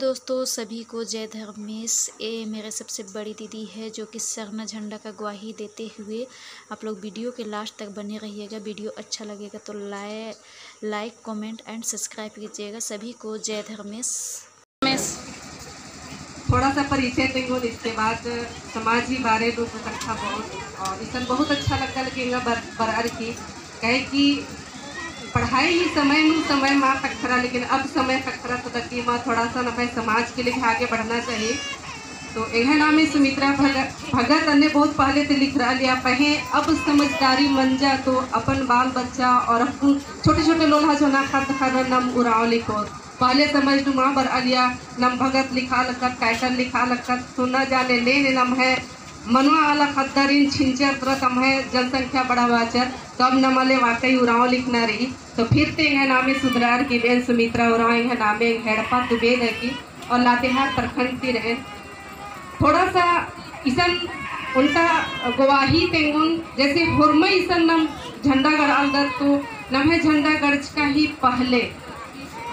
दोस्तों, सभी को जय धर्मेश। ये मेरे सबसे बड़ी दीदी है जो कि सरना झंडा का गवाही देते हुए आप लोग वीडियो के लास्ट तक बने रहिएगा। वीडियो अच्छा लगेगा तो लाइक कमेंट एंड सब्सक्राइब कीजिएगा। सभी को जय धर्मेश। थोड़ा सा परिचय देंगे, इसके बाद समाज ही बारे लोग इकट्ठा बहुत और इसन बहुत अच्छा लगता लगेगा बरार की कहे कि पढ़ाई ही समय माँ खरा, लेकिन अब समय खरा तो तकी माँ थोड़ा सा न समाज के लिए आगे बढ़ना चाहिए। तो यह नाम है सुमित्रा भगत अन्य बहुत पहले से लिख रहा लिया पहे अब समझदारी मन जा तो अपन बाल बच्चा और छोटे छोटे लोल्हा जो ना खत खर नम उड़ाव लिखो पहले समझ लू माँ बर अलिया नम भगत लिखा लगत कैटन लिखा लगत तो न जाने ले नम है मनुआ वाला खद्दरीन छिंचर तरह है जनसंख्या बढ़ावाचर तब न मले वाकई उड़ाव लिखना रही। तो फिर तेंगे नामे सुधरार की बेन सुमित्रा उड़ाव है नामे हेड़पा तुबेद है की और लातेहार प्रखंड की रहे। थोड़ा सा इसन उनका गवाही तेंगुन जैसे हुरम इसन नम झंडा गड़ाल दर तो नम है झंडा गड़च का ही पहले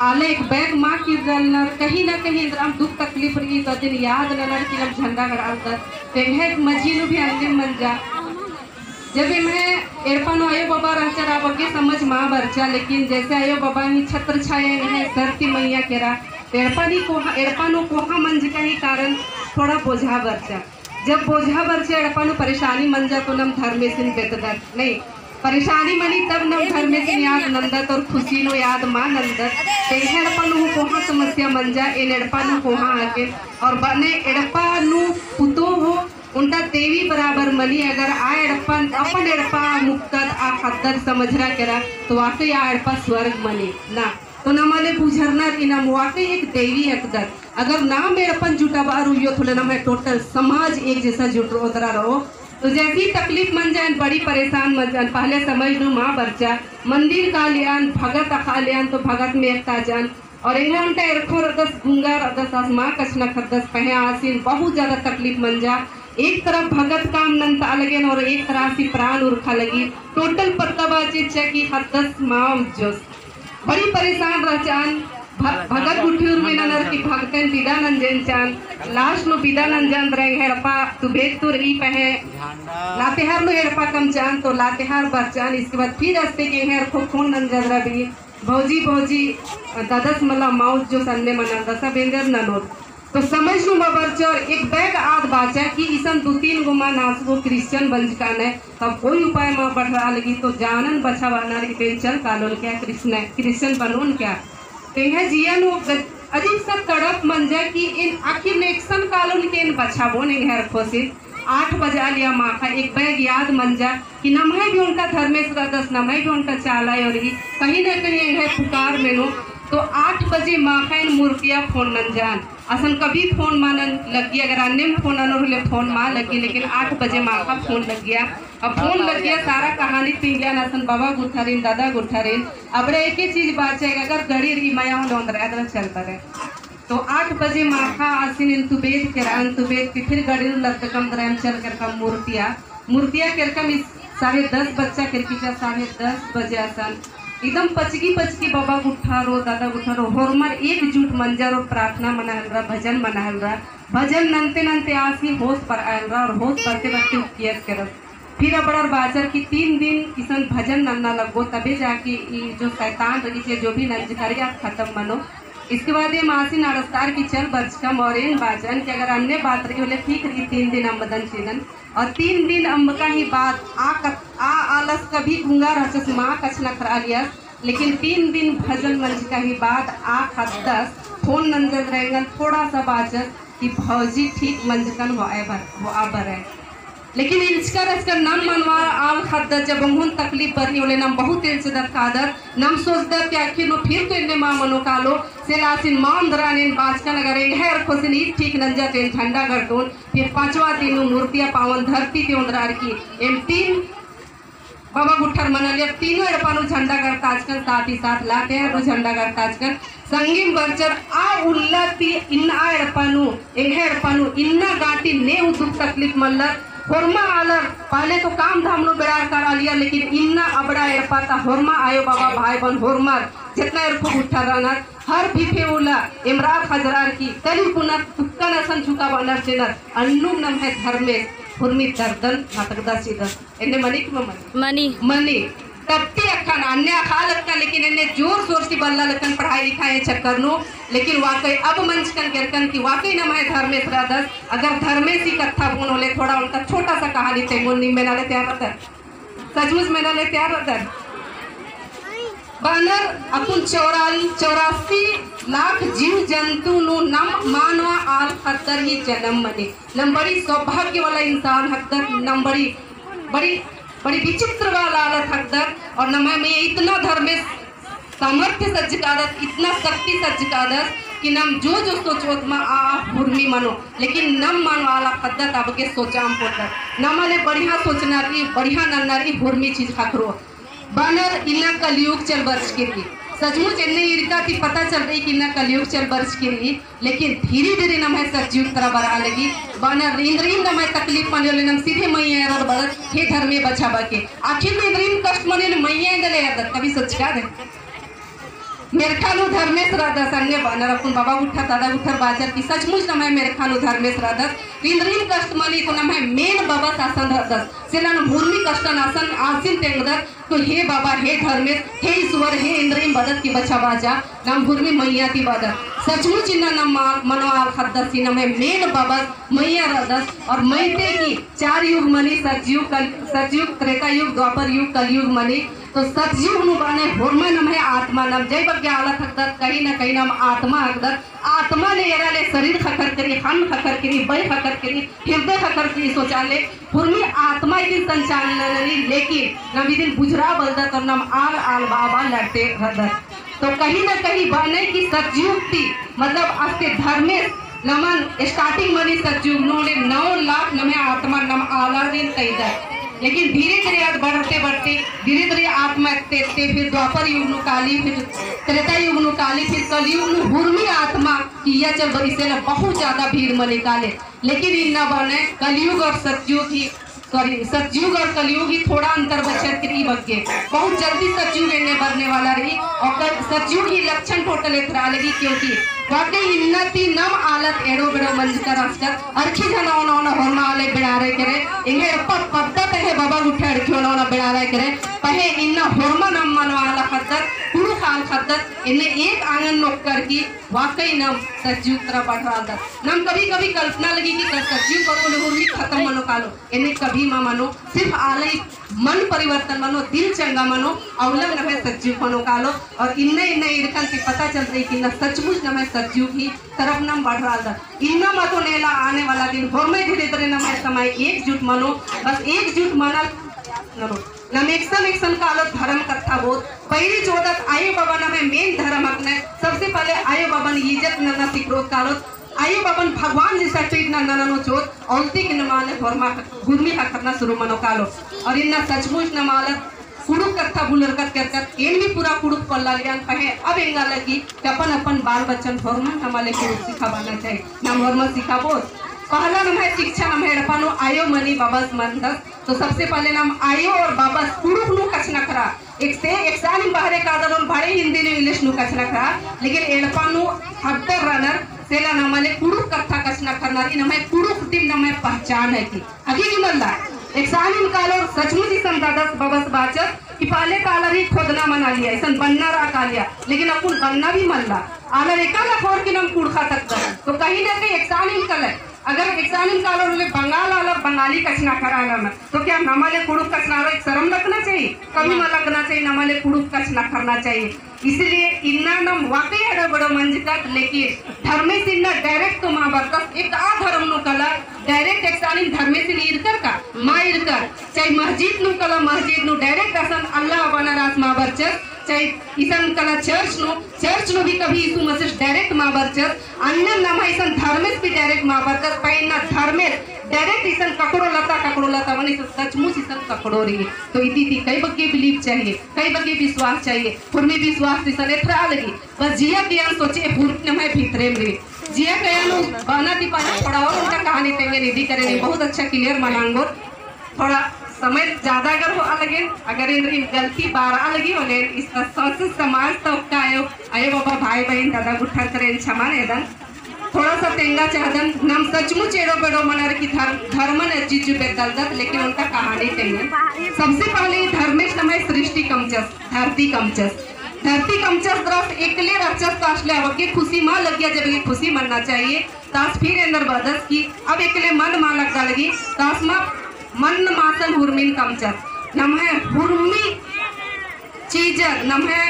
आले एक बैग माँ की नर कहीं ना कहीं हम दुख तकलीफ रही तो दिन याद नर कि हम झंडा गड़ाल दर तेंगे मजीनु भी अन्य मन जा जब मैं एरपन आयो बाबा रहचर आप अगे समझ माँ बरचा, लेकिन जैसे आयो बाबा ही छत्र छाया है धरती मैया केरा एड़पानो कोहा मंज का ही कारण थोड़ा बोझा बरचा। जब बोझा बरचा एड़पानो परेशानी मन जा तो नम धर्मेसिन बेतदर नहीं परेशानी मनी तब नम धर्मेसिन याद नंदत और खुशी नो याद माँ नंदत एड़पानो कोहा समस्या मन जा इन एड़पानो कोहा आके और बने एड़पानो पुतो हो उनका देवी बराबर मनी अगर आ एड़पन अपन एड़पा मुक्तद आ खद्दर समझरा करा तो वाकई आ एड़पा स्वर्ग मनी ना तो न मले बुझरना इनाम वाकई एक देवी अकदर अगर नाम एड़पन जुटा बारू यो थोड़े ना मैं टोटल समाज एक जैसा जुट उतरा रहो। तो जैसी तकलीफ मन जाए बड़ी परेशान मन जान पहले समझ लू माँ बच्चा मंदिर का लियान भगत अखा लियान तो भगत में एकता जान और इन्हें उनका एरखोर अदस गुंगार अदस आसमां कछना खदस पहे आसीन बहुत ज्यादा तकलीफ मन जा। एक तरफ भगत काम नंत अलगे और एक तरह से प्राण उर्खा लगी टोटल पत्ताबाजी चेकी हदस माँ जोस बड़ी परेशान रह चान भगत गुठियुर में नर की भगतन बिदा नंजन चान लास्ट नो बिदा नंजन रंग हेड़पा तू भेद तुर ई पहे लातेहार नो हेड़पा कम चान तो लातेहार बचान। इसके बाद फिर रस्ते के हेड़ को खून नंजन रही भौजी ददस मला माउस जो सन्ने मना दसा बेंदर ननोर तो समझ लू बबरचर एक बैग आद बाचा कि इसन 2-3 गुमा नासगो क्रिश्चियन बंजकान है तब कोई उपाय माँ बढ़ रहा लगी तो जानन बचा वाना बेंचल कालोन क्या क्रिश्चियन बनोन क्या तेहे जियन अजीब सा तड़प मन जाए कि इन आखिर नेक्सन कालोन के इन बचाबो नहीं है रखोसी 8 बजा लिया माँ का एक बैग याद मन जा कि नमहे भी उनका धर्मेश दस नमहे भी उनका चाला और कहीं ना कहीं है पुकार में नो तो 8 बजे माँ का इन मूर्तियाँ फोन न जान असन कभी फोन मानन लगी अगर अन्य में फोन अनोर फोन माँ लगी लेकिन 8 बजे माँ का फोन लग गया। अब फोन लग गया सारा कहानी तीन असन बाबा गुठारीन दादा गुठारीन अब एक ही चीज बात है अगर गड़ी रही माया हो चलता रहे तो 8 बजे माखा आसिन इंतुबेद के फिर गड़ी लतकम द्रम चल कर कम मूर्तिया कर कम 10:30 बच्चा करके 10:30 बजे आसन एकदम पचकी बाबा गुठारो दादा गुठारो होरमर एकजुट मंजर और प्रार्थना मनाहल रहा भजन मनाहल रहा भजन नंते आसी होश पर आयल रहा और होश करते उपकियत करत फिर अबड़र बाजर की 3 दिन किसन भजन नन्ना लगो तबे जाके जो शैतान रही थे जो भी नंजकारिया खत्म मनो। इसके बाद ये मासी नारस्तार की चल बचकम और इन बाजन कि अगर अन्य बात रही बोले ठीक रही 3 दिन अम्बदन चीलन और 3 दिन अम्ब का ही बाद आ आलस कभी गुंगा रचस माँ कछना खरा लिया लेकिन 3 दिन भजन मंच का ही बाद आ खदस फोन नंजर रहेगा थोड़ा सा बाजस कि भौजी ठीक मंजकन हो आबर है लेकिन इसका नम मनवा आल खद्दर जब हम तकलीफ बरनी बोले नम बहुत इल्चदर कादर नम सोचदर कि आखिर नो फिर तो इन्ने माँ मनो कालो से लासिन मान दरानिन बाजकन अगर है रखोसिन ई ठीक नंजा तेन झंडा गड़तोन फिर 5वां दिन मूर्तियाँ पावन धरती ते उंदरार की एम 3 बाबा गुठर मना लिया तीनों एड़पानो झंडा करता आजकल साथ ही साथ लाते हैं तो झंडा करता आजकल संगीम बर्चर आ उल्लती इन्ना एड़पानो इन्ना गाटी ने दुख तकलीफ मल्लर होरमा आलर पहले तो काम धाम नो बेड़ा करा लिया लेकिन इन्ना अबड़ा एड़पाता होरमा आयो बाबा भाई बन होरमर जितना एरखो उठा रहना हर भी उला इमरात हजरार की तली पुनः तुक्का नसन झुका बनर चेनर अन्नू नम है धर्मेश हुर्मी दर्दन नाटकदा सीधा इन्हें मनी की मनी मनी तत्ती अखन अन्य खाल अखन लेकिन इन्हें जोर शोर से बल्ला लखन पढ़ाई लिखाई चक्कर नो लेकिन वाकई अब मंच कन गिरकन की वाकई नम है धर्मेश राधस अगर धर्मेश ही कथा बोन होले थोड़ा उनका छोटा सा कहानी थे मुन्नी में नाले तैयार रहता सचमुच में नाले तैयार रहता बानर अपन 84 लाख जीव जंतु नु नम मानवा आल खतर ही जन्म मने नंबरी सौभाग्य वाला इंसान हकदर नंबरी बड़ी विचित्र वाला आलत हकदर और नम में इतना धर्मेश सामर्थ्य सज्जकादत इतना शक्ति सज्जकादत कि नम जो सोचोत में आ हुर्मी मनो लेकिन नम मानो आला खद्दत अब के सोचाम पोतर नमले बढ़िया सोचना की बढ़िया नन्नारी हुर्मी चीज खखरो बानर इन्ना कलयुग चल वर्ष के लिए सचमुच इन्हें इरका थी पता चल रही कि इन्ना कलयुग चल वर्ष के लिए लेकिन धीरे धीरे नम है सचयुग तरह बरा लगी बानर इंद्रियम नम है तकलीफ मने ले नम सीधे मैया और बड़त हे धर्मे बचावा के आखिर में इंद्रियम कष्ट मने मैया दले आदत कभी सोच का दे मेरे खालू धर्मेश राधस अन्य बानर अपन बाबा उठा दादा उठर बाजार की सचमुच नम है मेरे खालू धर्मेश राधस इंद्रियम कष्ट मनी तो नम है मेन बाबा आसन राधस सेलन भूमि कष्टन आसन आसिन तेंगदर तो हे बाबा हे धर्मेश हे ईश्वर हे इंद्रियम बदत की बचा बाजा नम भूमि मैया की बदत सचमुच इन्ना नम मनोआल खद्दसी नम है मेन बाबा मैया राधस और मैते की 4 युग मनी सतयुग त्रेता युग द्वापर युग कलयुग मनी तो सतयुग नु बाने हुर्मा नम है आत्मा नम जय बग्या आला थकदर कहीं ना कहीं नम आत्मा अगदर आत्मा ने एरा ले शरीर खकर करी हन खकर करी बय खकर करी हृदय खकर करी सोचाले हुर्मी आत्मा की संचालन लेकिन नम दिन बुझरा बलदत और नम आल बाबा लड़ते हदर तो कहीं ना कहीं बने की सतयुग थी मतलब आपके धर्मेश नमन स्टार्टिंग मनी सतयुग नोले 9 लाख नमे आत्मा नम आला दिन तैदर लेकिन धीरे धीरे आज बढ़ते धीरे धीरे आत्मा तेते फिर द्वापर युग नु काली फिर त्रेता युग नु काली फिर कलयुग नु हुर्मी आत्मा किया चल बड़ी से ना बहुत ज्यादा भीड़ में निकाले लेकिन इन न बने कलयुग और सतयुग ही सतयुग और कलयुग ही थोड़ा अंतर बचत की बगे बहुत जल्दी सतयुग इन्हें बढ़ने वाला रही और सतयुग ही लक्षण टोटल इतरा लगी क्योंकि वाकई इन्नति नम आलत एड़ो बेड़ो मंज का रास्ता अर्खी जना ओना होरमा आले बिड़ारे करे इंगे पद्धत है बाबा उठे अर्खी ओना बिड़ारे करे पहे इन्ना होरमा नम मनवाला खद्दत पुरु खाल खद्दत इन्हें एक आंगन नोकर की वाकई नम सतयुग तरह बढ़ रहा था नम कभी कल्पना लगी कि सतयुग करो हुर्मी खत्म मनो कालो इन्हें कभी मा मनो सिर्फ आले मन परिवर्तन मनो दिल चंगा मनो अवलग नमे सतयुग मनो कालो और इन्ने इरकन से पता चल रही कि न सचमुच नमे सतयुग ही तरफ नम बढ़ रहा था इन्ना मतो नेला आने वाला दिन हो में धीरे धीरे नमे समय एकजुट मनो बस एकजुट माना नम एक्शन कालो धर्म कथा बोध पहली चौदह आयो बाबा नमे मेन धर्म अपने सबसे पहले आयो बाबा ने इज्जत नना सिक्रोत कालो आयो बाबन भगवान जैसा ट्रीट ना ननो चोत औलती के नमाले फरमा गुरमी का करना शुरू मनो कालो और इन्ना सचमुच नमाला कुड़ुक कथा बुलर कर एन भी पूरा कुड़ुक पल्ला लियान पहे अब एंगा लगी अपन बाल बच्चन फरमा नमाले कुड़ुक सिखावाना चाहिए नम फरमा सिखाबो पहला नम है शिक्षा नम है रपानो आयो मनी बाबस मंदस तो सबसे पहले नम आयो और बाबस कुड़ुक नु कचना करा एक साल बाहरे कादर भाड़े हिंदी ने इंग्लिश नु कचना करा लेकिन एड़पानु हट्टर रनर सेला नमले कुड़ुक कथा कचना करनारी नमे कुड़ुक दिन नमे पहचान है की अगी की मल्ला एक साल निकालो सचमुच ही संदादस बबस बाचत कि पहले काला भी खोदना मना लिया ऐसा बनना रहा लिया लेकिन अपन बनना भी मल्ला आला रेखा ना खोर के नम कुड़ खा सकता तो कहीं ना कहीं एक साल निकल है अगर एग्जामिन कालो बंगाल वाला बंगाली कचना कराना में तो क्या नमाले कुड़ुक कचना एक शर्म लगना चाहिए कभी न लगना चाहिए नमाले कुड़ुक कचना करना चाहिए इसलिए इन्ना नम वाकई अड़ा बड़ो मंजकत लेकिन धर्मे से इन्ना डायरेक्ट तो माँ बरकत एक आ धर्म नु कला डायरेक्ट एक्सानिन धर्मे से इरकर का माँ इरकर चाहे मस्जिद नु कला मस्जिद नु डायरेक्ट असन अल्लाह बना रास माँ बरचत चाहे ईसन कला चर्च नो भी कभी यीशु मसीह डायरेक्ट माँ बरचत अन्य नाम ईसन धर्मेश भी डायरेक्ट माँ बरचत पैना धर्मेश डायरेक्ट ईसन ककड़ो लता वनी सचमुच ईसन ककड़ो रही तो इति कई बग्गे बिलीव चाहिए कई बग्गे विश्वास चाहिए फुर्मी विश्वास ईसन एथरा लगी बस जिया के अन सोचे फुर्म में भीतरे में जिया के अन बाना दी पाना थोड़ा और उनका कहानी तेंगे निधि करे बहुत अच्छा क्लियर मनांगो थोड़ा समय ज़्यादा अगर हो अलगे अगर इन गलती बारह लगी होने इसका सोच समाज तो का आयो बाबा भाई बहन दादा गुठर करें क्षमा नेदन थोड़ा सा तेंगा चाहदन नम सचमुच एड़ो बेड़ो मनार की धर्म ने चीज बेदलदत लेकिन उनका कहानी तेंगे सबसे पहले धर्मेश नमय सृष्टि कमचस धरती कमचस द्रस एकले रचस ताशले अवके खुशी मां लग गया जब ये खुशी मनना चाहिए तास फिर अंदर बदस की अब एकले मन मां लग लगी तास मा मन मासन हुरमिन कमचस नम है हुरमी चीज नम है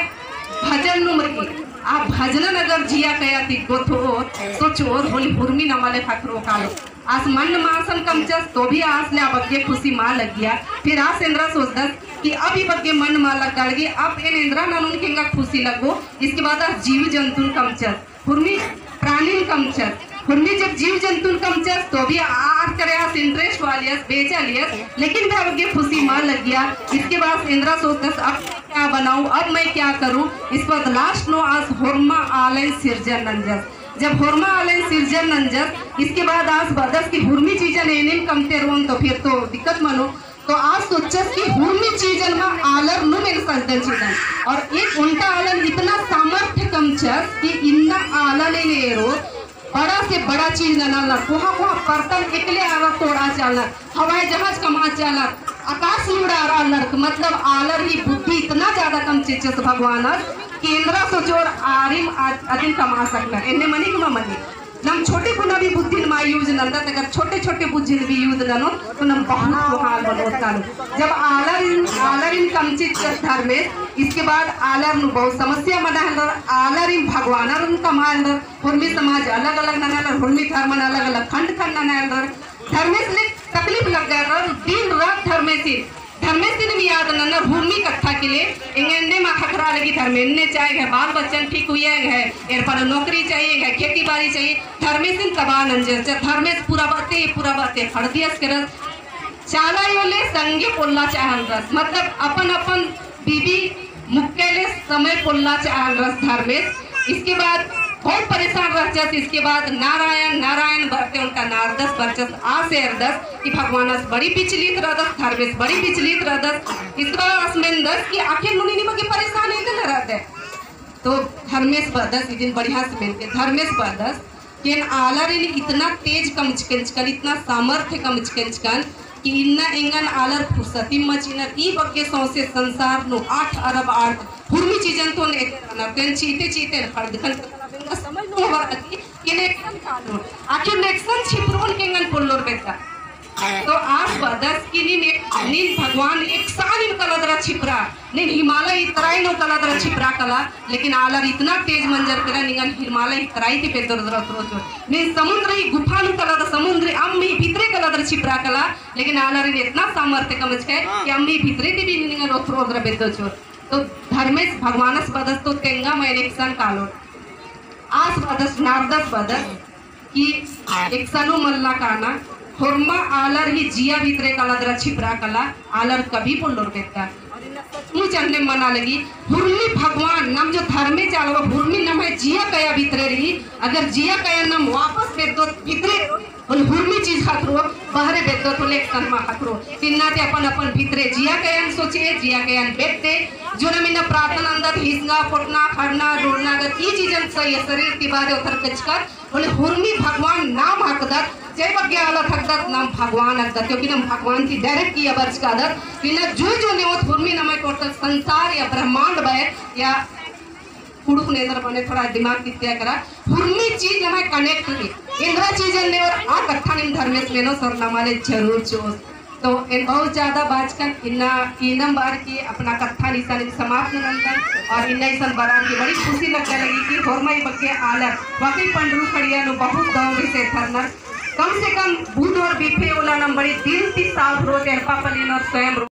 भजन नुमरी आप भजन अगर जिया कया तिगो तो चोर होली हुरमी नमाले फकरो कालो आज मन मासन कमचस तो भी आस ले बग्गे खुशी मां लग गया फिर आस इंद्रा सोचदस कि अब ही बग्गे मन मां लग गई अब इन इंद्रा ननुन केंगा खुशी लगो इसके बाद जीव जंतुन कमचस हुरमी प्राणी कमचस हुरमी जब जीव जंतुन कमचस तो भी आर करे आस इंटरेस्ट वालियस बेचा लियस लेकिन भी बग्गे खुशी मां लग गया इसके बाद इंद्रा सोचदस अब क्या बनाऊं अब मैं क्या करूं इस पर लास्ट नो आज होरमा आलय सिरजन नंजस जब होरमा आलय सिरजन नंजस इसके बाद आज बदस की हुरमी चीजन एनिम कमते रोन तो फिर तो दिक्कत मानो तो आज सोचस की हुरमी चीजन में आलर नु मेरे सजदन चीजन और एक उनका आलन इतना सामर्थ्य कमचस कि इन्ना आलन ने रो बड़ा से बड़ा चीज न कोहा कोहा बर्तन एकले आवा तोड़ा चलना हवाई जहाज कमा चलना आकाश में उड़ा रहा मतलब आलर ही बुद्धि इतना ज्यादा कम चीज भगवान केंद्र सोचोर आरिम अधिन कमा सकता इन्हें मनी कि मनी नम छोटे को भी बुद्धि मा यूज नंदा अगर छोटे छोटे बुद्धि भी यूज ननो तो नम बहुत कुहाल बनोता जब आलर इन कम चीज धर्मेश इसके बाद आलर नु बहुत समस्या मना आलर इन भगवान कमाल हुरमी समाज अलग अलग नना हुरमी धर्म अलग अलग खंड खंड नना धर्मेश ने तकलीफ लग गया दिन रात धर्मेश ने भी याद नन्नर भूमि इकट्ठा के लिए इंगेंडे में खखरा लगी धर्मेश चाहिए है बाल बच्चन ठीक हुए है एर पर नौकरी चाहिए है खेती बाड़ी चाहिए धर्मेश तबाह नंजर धर्मेश पूरा बाते हरदियस के रस चाला योले संगे पोल्ला चाहल रस मतलब अपन अपन बीबी मुक्केले समय पोल्ला चाहल रस धर्मेश इसके बाद बहुत परेशान रहचस इसके बाद नारायण भरते उनका नारदस बरचस आसे अरदस कि भगवान बड़ी विचलित रहदस धर्मेश बड़ी विचलित रहदस इसके बाद अस्मेंदस कि आखिर मुनि निमा के परेशान है न रहते तो धर्मेश बरदस दिन बढ़िया से मिलके धर्मेश बरदस केन आलर इन इतना तेज कमचकन इतना सामर्थ्य कमचकन कि इन्ना इंगन आलर फुर्सती मचिनर ई बग्गे सौसे संसार नो 8 अरब आर्थ हुरमी चीजन तो ने तेन चीते खड़दकन समझ नो वरती कि नेक्सन कानो आखिर नेक्सन छिपरोन केंगन पोल्लोर बेटा तो आज बदस की नीन भगवान एक साल इन कलदरा छिपरा नीन हिमालय इतराई नो कलदरा छिपरा कला लेकिन आलर इतना तेज मंजर करा निगन हिमालय इतराई ते पेदर रोज नीन समुद्र ही गुफा नु कलदरा समुद्र अम्मी भीतरे कलदरा छिपरा कला लेकिन आलर इतना सामर्थ्य कमच के कि अम्मी भीतरे ते भी निगन रोज बेदो छो तो धर्मेश भगवानस बदस तो तेंगा में इलेक्शन कालो आज बदस नारदस बदस कि एक सनु मल्ला काना हुरमा आलर ही जिया भीतरे कलदरा छिपरा कला आलर कभी पोल्लोर बेटा मुझ चढ़ने मना लगी हुरमी भगवान नम जो धर्मे चालो हुरमी नम है जिया कया भीतरे रही अगर जिया कया नम वापस बेदो भीतरे और हुरमी चीज खतरो बाहरे बेदो तो लेक कनमा खतरो तिन्ना ते अपन अपन भीतरे जिया कयन सोचे जिया कयन बेदते जो न मिना प्रार्थना अंदर हिसगा पटना खड़ना डोड़ना अगर ये चीजन सही शरीर की बारे उतर कचकर बोले हुरमी भगवान नाम हकदत जय बग्गे आला थकदत नाम भगवान हकदत क्योंकि नाम भगवान की डायरेक्ट की अबर्ज का दत कि ना जो ने वो हुरमी नमय टोटल संसार या ब्रह्मांड भय या कुड़ुक नेंद्र बने थोड़ा दिमाग की त्याग करा हुरमी चीज हमें कनेक्ट की इंद्रा चीजन ने और आ कथा निम धर्मेश लेनो सर नमाले जरूर चोस तो इन बहुत ज्यादा बाजकन इन्ना इनम बार की अपना कथा निशान समाप्त नंदन और इन्ना इसन बारात की बड़ी खुशी लगने लगी कि होरमाई बग्गे आलर वाकई पंडरू खड़िया नो बहुत गांव से थरनर कम से कम बुध और बीफे ओला नंबरी दिन 3 साल रोज एरपा पलीन और स्वयं